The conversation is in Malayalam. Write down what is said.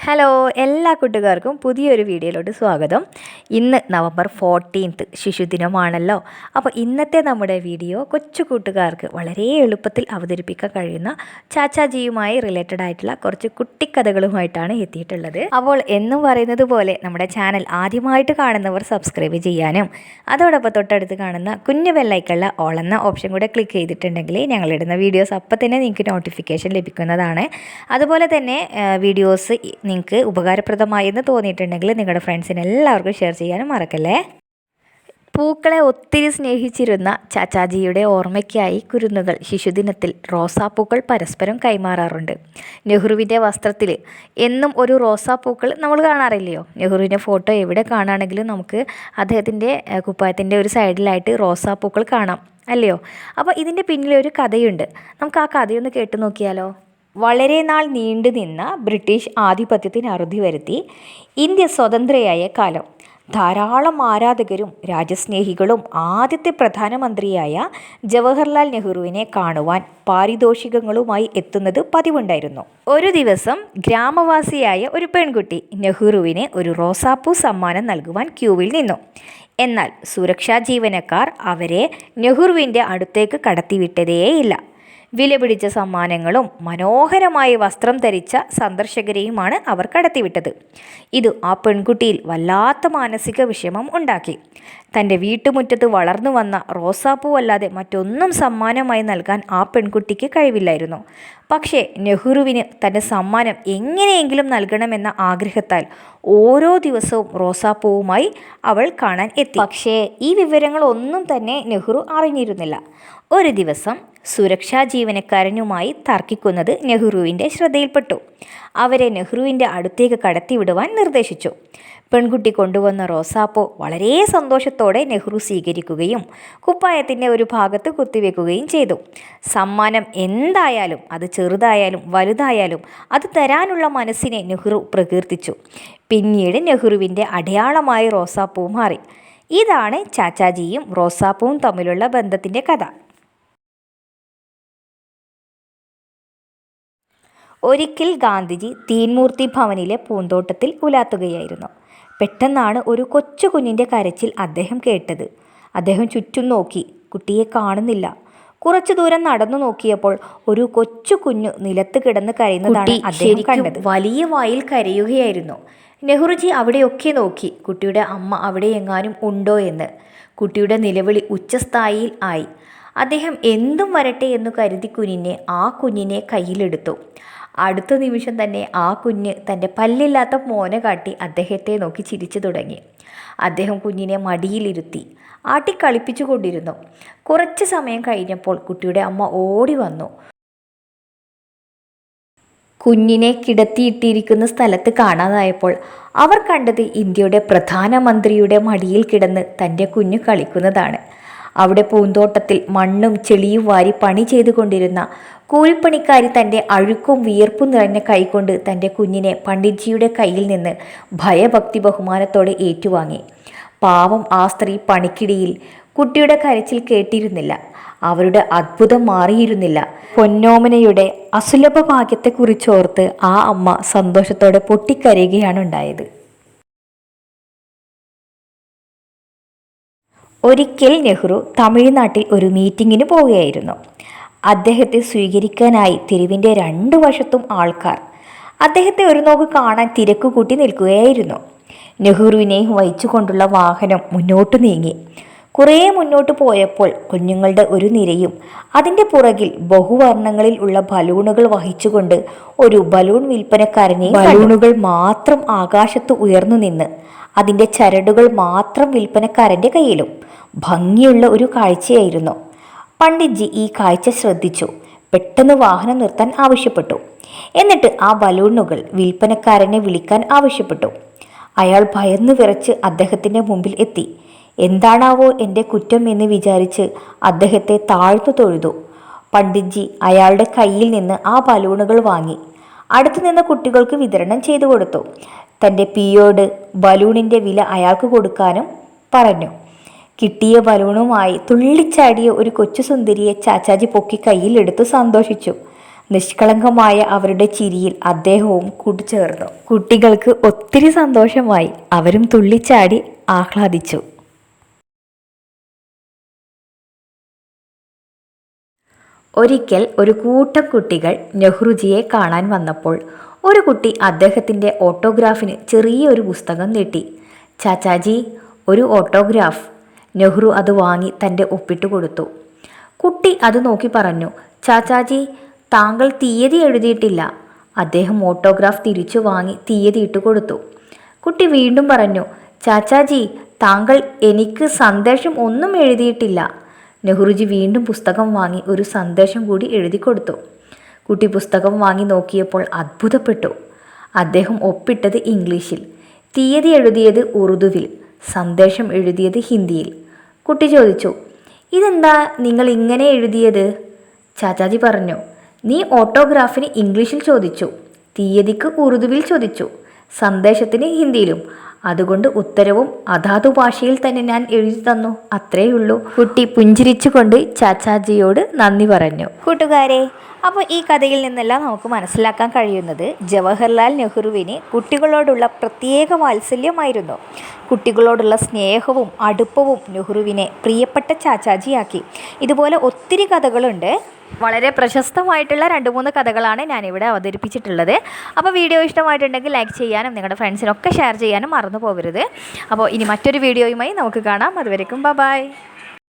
ഹലോ എല്ലാ കൂട്ടുകാർക്കും പുതിയൊരു വീഡിയോയിലോട്ട് സ്വാഗതം. ഇന്ന് നവംബർ 14 ശിശുദിനമാണല്ലോ. അപ്പോൾ ഇന്നത്തെ നമ്മുടെ വീഡിയോ കൊച്ചു കൂട്ടുകാർക്ക് വളരെ എളുപ്പത്തിൽ അവതരിപ്പിക്കാൻ കഴിയുന്ന ചാച്ചാജിയുമായി റിലേറ്റഡ് ആയിട്ടുള്ള കുറച്ച് കുട്ടിക്കഥകളുമായിട്ടാണ് എത്തിയിട്ടുള്ളത്. അപ്പോൾ എന്നും പറയുന്നത് പോലെ നമ്മുടെ ചാനൽ ആദ്യമായിട്ട് കാണുന്നവർ സബ്സ്ക്രൈബ് ചെയ്യാനും അതോടൊപ്പം തൊട്ടടുത്ത് കാണുന്ന കുഞ്ഞു ബെല്ലൈക്കള്ള ഓൾ എന്ന ഓപ്ഷൻ കൂടെ ക്ലിക്ക് ചെയ്തിട്ടുണ്ടെങ്കിൽ ഞങ്ങളിടുന്ന വീഡിയോസ് അപ്പം തന്നെ നിങ്ങൾക്ക് നോട്ടിഫിക്കേഷൻ ലഭിക്കുന്നതാണ്. അതുപോലെ തന്നെ വീഡിയോസ് നിങ്ങൾക്ക് ഉപകാരപ്രദമായെന്ന് തോന്നിയിട്ടുണ്ടെങ്കിൽ നിങ്ങളുടെ ഫ്രണ്ട്സിന് എല്ലാവർക്കും ഷെയർ ചെയ്യാനും മറക്കല്ലേ. പൂക്കളെ ഒത്തിരി സ്നേഹിച്ചിരുന്ന ചാച്ചാജിയുടെ ഓർമ്മയ്ക്കായി കുരുന്നുകൾ ശിശുദിനത്തിൽ റോസാപ്പൂക്കൾ പരസ്പരം കൈമാറാറുണ്ട്. നെഹ്റുവിൻ്റെ വസ്ത്രത്തിൽ എന്നും ഒരു റോസാപ്പൂക്കൾ നമ്മൾ കാണാറില്ലയോ? നെഹ്റുവിൻ്റെ ഫോട്ടോ എവിടെ കാണുകയാണെങ്കിലും നമുക്ക് അദ്ദേഹത്തിൻ്റെ കുപ്പായത്തിൻ്റെ ഒരു സൈഡിലായിട്ട് റോസാപ്പൂക്കൾ കാണാം, അല്ലയോ? അപ്പോൾ ഇതിൻ്റെ പിന്നിലൊരു കഥയുണ്ട്. നമുക്ക് ആ കഥയൊന്ന് കേട്ടു നോക്കിയാലോ. വളരെ നാൾ നീണ്ടുനിന്ന ബ്രിട്ടീഷ് ആധിപത്യത്തിന് അറുതി വരുത്തി ഇന്ത്യ സ്വതന്ത്രയായ കാലം ധാരാളം ആരാധകരും രാജ്യസ്നേഹികളും ആദ്യത്തെ പ്രധാനമന്ത്രിയായ ജവഹർലാൽ നെഹ്റുവിനെ കാണുവാൻ പാരിതോഷികങ്ങളുമായി എത്തുന്നത് പതിവുണ്ടായിരുന്നു. ഒരു ദിവസം ഗ്രാമവാസിയായ ഒരു പെൺകുട്ടി നെഹ്റുവിന് ഒരു റോസാപ്പൂ സമ്മാനം നൽകുവാൻ ക്യൂവിൽ നിന്നു. എന്നാൽ സുരക്ഷാ ജീവനക്കാർ അവരെ നെഹ്റുവിൻ്റെ അടുത്തേക്ക് കടത്തിവിട്ടതേയില്ല. വിലപിടിച്ച സമ്മാനങ്ങളും മനോഹരമായ വസ്ത്രം ധരിച്ച സന്ദർശകരെയുമാണ് അവർ കടത്തിവിട്ടത്. ഇത് ആ പെൺകുട്ടിയിൽ വല്ലാത്ത മാനസിക വിഷമം ഉണ്ടാക്കി. തൻ്റെ വീട്ടുമുറ്റത്ത് വളർന്നു വന്ന റോസാപ്പൂവല്ലാതെ മറ്റൊന്നും സമ്മാനമായി നൽകാൻ ആ പെൺകുട്ടിക്ക് കഴിവില്ലായിരുന്നു. പക്ഷേ നെഹ്റുവിന് തൻ്റെ സമ്മാനം എങ്ങനെയെങ്കിലും നൽകണമെന്ന ആഗ്രഹത്താൽ ഓരോ ദിവസവും റോസാപ്പൂവുമായി അവൾ കാണാൻ എത്തി. പക്ഷേ ഈ വിവരങ്ങളൊന്നും തന്നെ നെഹ്റു അറിഞ്ഞിരുന്നില്ല. ഒരു ദിവസം സുരക്ഷാ ജീവനക്കാരനുമായി തർക്കിക്കുന്നത് നെഹ്റുവിൻ്റെ ശ്രദ്ധയിൽപ്പെട്ടു. അവരെ നെഹ്റുവിൻ്റെ അടുത്തേക്ക് കടത്തിവിടുവാൻ നിർദ്ദേശിച്ചു. പെൺകുട്ടി കൊണ്ടുവന്ന റോസാപ്പൂ വളരെ സന്തോഷത്തോടെ നെഹ്റു സ്വീകരിക്കുകയും കുപ്പായത്തിൻ്റെ ഒരു ഭാഗത്ത് കുത്തിവെക്കുകയും ചെയ്തു. സമ്മാനം എന്തായാലും, അത് ചെറുതായാലും വലുതായാലും, അത് തരാനുള്ള മനസ്സിനെ നെഹ്റു പ്രകീർത്തിച്ചു. പിന്നീട് നെഹ്റുവിൻ്റെ അടയാളമായി റോസാപ്പൂ മാറി. ഇതാണ് ചാച്ചാജിയും റോസാപ്പൂവും തമ്മിലുള്ള ബന്ധത്തിൻ്റെ കഥ. ഒരിക്കൽ ഗാന്ധിജി തീൻമൂർത്തി ഭവനിലെ പൂന്തോട്ടത്തിൽ ഉലാത്തുകയായിരുന്നു. പെട്ടെന്നാണ് ഒരു കൊച്ചു കുഞ്ഞിൻ്റെ കരച്ചിൽ അദ്ദേഹം കേട്ടത്. അദ്ദേഹം ചുറ്റും നോക്കി. കുട്ടിയെ കാണുന്നില്ല. കുറച്ചു ദൂരം നടന്നു നോക്കിയപ്പോൾ ഒരു കൊച്ചു കുഞ്ഞു നിലത്ത് കിടന്ന് കരയുന്നതാണ് അദ്ദേഹം കണ്ടത്. വലിയ വായിൽ കരയുകയായിരുന്നു. നെഹ്റുജി അവിടെയൊക്കെ നോക്കി, കുട്ടിയുടെ അമ്മ അവിടെ എങ്ങാനും ഉണ്ടോ എന്ന്. കുട്ടിയുടെ നിലവിളി ഉച്ചസ്ഥായിയിൽ ആയി. അദ്ദേഹം എന്തും വരട്ടെ എന്നു കരുതി ആ കുഞ്ഞിനെ കയ്യിലെടുത്തു. അടുത്ത നിമിഷം തന്നെ ആ കുഞ്ഞ് തൻ്റെ പല്ലില്ലാത്ത മോനെ കാട്ടി അദ്ദേഹത്തെ നോക്കി ചിരിച്ചു തുടങ്ങി. അദ്ദേഹം കുഞ്ഞിനെ മടിയിലിരുത്തി ആട്ടിക്കളിപ്പിച്ചു കൊണ്ടിരുന്നു. കുറച്ച് സമയം കഴിഞ്ഞപ്പോൾ കുട്ടിയുടെ അമ്മ ഓടി വന്നു. കുഞ്ഞിനെ കിടത്തിയിട്ടിരിക്കുന്ന സ്ഥലത്ത് കാണാതായപ്പോൾ അവർ കണ്ടത് ഇന്ത്യയുടെ പ്രധാനമന്ത്രിയുടെ മടിയിൽ കിടന്ന് തൻ്റെ കുഞ്ഞു കളിക്കുന്നതാണ്. അവിടെ പൂന്തോട്ടത്തിൽ മണ്ണും ചെളിയും വാരി പണി ചെയ്തുകൊണ്ടിരുന്ന കൂലിപ്പണിക്കാരി തൻ്റെ അഴുക്കും വിയർപ്പും നിറഞ്ഞ കൈകൊണ്ട് തൻ്റെ കുഞ്ഞിനെ പണ്ഡിറ്റ്ജിയുടെ കയ്യിൽ നിന്ന് ഭയഭക്തി ബഹുമാനത്തോടെ ഏറ്റുവാങ്ങി. പാവം ആ സ്ത്രീ പണിക്കിടിയിൽ കുട്ടിയുടെ കരച്ചിൽ കേട്ടിരുന്നില്ല. അവരുടെ അത്ഭുതം മാറിയിരുന്നില്ല. പൊന്നോമനയുടെ അസുലഭ ഭാഗ്യത്തെക്കുറിച്ചോർത്ത് ആ അമ്മ സന്തോഷത്തോടെ പൊട്ടിക്കരയുകയാണ് ഉണ്ടായത്. ഒരിക്കൽ നെഹ്റു തമിഴ്നാട്ടിൽ ഒരു മീറ്റിങ്ങിന് പോവുകയായിരുന്നു. അദ്ദേഹത്തെ സ്വീകരിക്കാനായി തെരുവിൻ്റെ രണ്ടു വശത്തും ആൾക്കാർ അദ്ദേഹത്തെ ഒരു നോക്ക് കാണാൻ തിരക്ക് കൂട്ടി നിൽക്കുകയായിരുന്നു. നെഹ്റുവിനെ വഹിച്ചുകൊണ്ടുള്ള വാഹനം മുന്നോട്ട് നീങ്ങി. കുറേ മുന്നോട്ട് പോയപ്പോൾ കുഞ്ഞുങ്ങളുടെ ഒരു നിരയും അതിൻ്റെ പുറകിൽ ബഹുവർണ്ണങ്ങളിൽ ഉള്ള ബലൂണുകൾ വഹിച്ചുകൊണ്ട് ഒരു ബലൂൺ വിൽപ്പനക്കാരനെ. ബലൂണുകൾ മാത്രം ആകാശത്ത് ഉയർന്നു നിന്ന് അതിൻ്റെ ചരടുകൾ മാത്രം വിൽപ്പനക്കാരൻ്റെ കയ്യിലും. ഭംഗിയുള്ള ഒരു കാഴ്ചയായിരുന്നു. പണ്ഡിറ്റ്ജി ഈ കാഴ്ച ശ്രദ്ധിച്ചു. പെട്ടെന്ന് വാഹനം നിർത്താൻ ആവശ്യപ്പെട്ടു. എന്നിട്ട് ആ ബലൂണുകൾ വിൽപ്പനക്കാരനെ വിളിക്കാൻ ആവശ്യപ്പെട്ടു. അയാൾ ഭയന്ന് വിറച്ച് അദ്ദേഹത്തിൻ്റെ മുമ്പിൽ എത്തി. എന്താണാവോ എൻ്റെ കുറ്റം എന്ന് വിചാരിച്ച് അദ്ദേഹത്തെ താഴ്ന്നു തൊഴുതു. പണ്ഡിറ്റ്ജി അയാളുടെ കയ്യിൽ നിന്ന് ആ ബലൂണുകൾ വാങ്ങി അടുത്തു നിന്ന കുട്ടികൾക്ക് വിതരണം ചെയ്തു കൊടുത്തു. തൻ്റെ പിയോട് ബലൂണിൻ്റെ വില അയാൾക്ക് കൊടുക്കാനും പറഞ്ഞു. കിട്ടിയ ബലൂണുമായി തുള്ളിച്ചാടിയ ഒരു കൊച്ചു സുന്ദരിയെ ചാച്ചാജി പൊക്കി കയ്യിലെടുത്ത് സന്തോഷിച്ചു. നിഷ്കളങ്കമായ അവരുടെ ചിരിയിൽ അദ്ദേഹവും കൂട്ടിച്ചേർന്നു. കുട്ടികൾക്ക് ഒത്തിരി സന്തോഷമായി. അവരും തുള്ളിച്ചാടി ആഹ്ലാദിച്ചു. ഒരിക്കൽ ഒരു കൂട്ടം കുട്ടികൾ നെഹ്റുജിയെ കാണാൻ വന്നപ്പോൾ ഒരു കുട്ടി അദ്ദേഹത്തിൻ്റെ ഓട്ടോഗ്രാഫിന് ചെറിയൊരു പുസ്തകം നീട്ടി. ചാച്ചാജി, ഒരു ഓട്ടോഗ്രാഫ്. നെഹ്റു അത് വാങ്ങി തൻ്റെ ഒപ്പിട്ട് കൊടുത്തു. കുട്ടി അത് നോക്കി പറഞ്ഞു, ചാച്ചാജി, താങ്കൾ തീയതി എഴുതിയിട്ടില്ല. അദ്ദേഹം ഓട്ടോഗ്രാഫ് തിരിച്ചു വാങ്ങി തീയതി ഇട്ട് കൊടുത്തു. കുട്ടി വീണ്ടും പറഞ്ഞു, ചാച്ചാജി, താങ്കൾ എനിക്ക് സന്ദേശം ഒന്നും എഴുതിയിട്ടില്ല. നെഹ്റുജി വീണ്ടും പുസ്തകം വാങ്ങി ഒരു സന്ദേശം കൂടി എഴുതി കൊടുത്തു. കുട്ടി പുസ്തകം വാങ്ങി നോക്കിയപ്പോൾ അത്ഭുതപ്പെട്ടു. അദ്ദേഹം ഒപ്പിട്ടത് ഇംഗ്ലീഷിൽ, തീയതി എഴുതിയത് ഉറുദുവിൽ, സന്ദേശം എഴുതിയത് ഹിന്ദിയിൽ. കുട്ടി ചോദിച്ചു, ഇതെന്താ നിങ്ങൾ ഇങ്ങനെ എഴുതിയത്? ചാച്ചാജി പറഞ്ഞു, നീ ഓട്ടോഗ്രാഫിന് ഇംഗ്ലീഷിൽ ചോദിച്ചു, തീയതിക്ക് ഉറുദുവിൽ ചോദിച്ചു, സന്ദേശത്തിന് ഹിന്ദിയിലും. അതുകൊണ്ട് ഉത്തരവും അതാതു ഭാഷയിൽ തന്നെ ഞാൻ എഴുതി തന്നു, അത്രേയുള്ളൂ. കുട്ടി പുഞ്ചിരിച്ചുകൊണ്ട് ചാച്ചാജിയോട് നന്ദി പറഞ്ഞു. കൂട്ടുകാരെ, അപ്പോൾ ഈ കഥയിൽ നിന്നെല്ലാം നമുക്ക് മനസ്സിലാക്കാൻ കഴിയുന്നത് ജവഹർലാൽ നെഹ്റുവിന് കുട്ടികളോടുള്ള പ്രത്യേക വാത്സല്യമായിരുന്നു. കുട്ടികളോടുള്ള സ്നേഹവും അടുപ്പവും നെഹ്റുവിനെ പ്രിയപ്പെട്ട ചാച്ചാജിയാക്കി. ഇതുപോലെ ഒത്തിരി കഥകളുണ്ട്. വളരെ പ്രശസ്തമായിട്ടുള്ള 2-3 കഥകളാണ് ഞാനിവിടെ അവതരിപ്പിച്ചിട്ടുള്ളത്. അപ്പോൾ വീഡിയോ ഇഷ്ടമായിട്ടുണ്ടെങ്കിൽ ലൈക്ക് ചെയ്യാനും നിങ്ങളുടെ ഫ്രണ്ട്സിനൊക്കെ ഷെയർ ചെയ്യാനും മറന്നു പോകരുത്. അപ്പോൾ ഇനി മറ്റൊരു വീഡിയോയുമായി നമുക്ക് കാണാം. അതുവരെക്കും ബൈ.